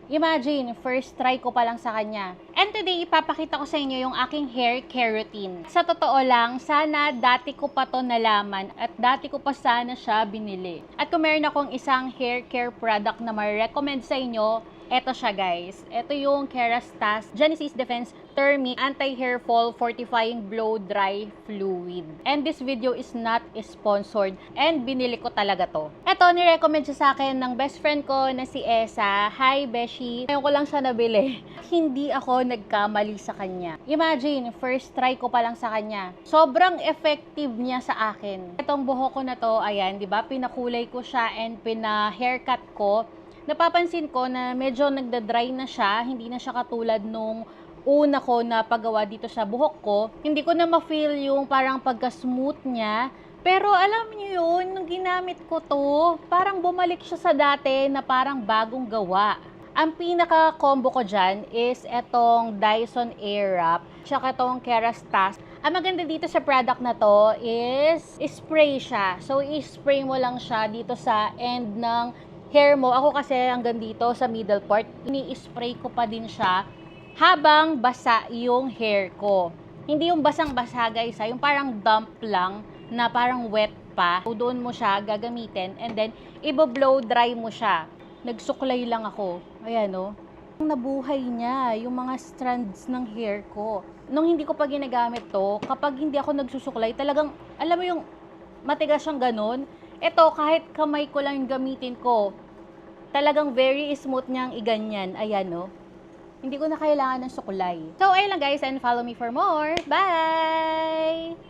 Imagine, first try ko pa lang sa kanya. And today, ipapakita ko sa inyo yung aking hair care routine. Sa totoo lang, sana dati ko pa to nalaman at dati ko pa sana siya binili. At kung meron akong isang hair care product na ma-recommend sa inyo, eto siya guys. Eto yung Kerastase Genesis Defense Thermic Anti-Hair Fall Fortifying Blow Dry Fluid. And this video is not sponsored and binili ko talaga to. Eto, ni-recommend siya sa akin ng best friend ko na si Esa. Hi, Beshi. Ngayon ko lang siya nabili. Hindi ako nagkamali sa kanya. Imagine, first try ko pa lang sa kanya. Sobrang effective niya sa akin. Itong buhok ko na to, ayan, di ba? Pinakulay ko siya and pina-haircut ko. Napapansin ko na medyo nagda-dry na siya, hindi na siya katulad nung una ko na paggawa dito sa buhok ko. Hindi ko na ma-feel yung parang pagka-smooth niya. Pero alam niyo yun, nung ginamit ko to, parang bumalik siya sa dati na parang bagong gawa. Ang pinaka-combo ko dyan is etong Dyson Airwrap, tsaka itong Kerastase. Ang maganda dito sa product na to is spray siya. So, i-spray mo lang siya dito sa end ng hair mo. Ako kasi hanggang dito sa middle part, ini-spray ko pa din siya habang basa yung hair ko. Hindi yung basang-basa guys, yung parang damp lang na parang wet pa. So, doon mo siya gagamitin and then i-blow dry mo siya. Nagsuklay lang ako. Ayan o. Nabuhay niya yung mga strands ng hair ko. Nung hindi ko pa ginagamit to, kapag hindi ako nagsusuklay, talagang, alam mo yung matigas siyang ganun. Ito, kahit kamay ko lang yung gamitin ko, talagang very smooth niyang iganyan. Ayan, no? Hindi ko na kailangan ng suklay. So, ayun lang guys, and follow me for more. Bye!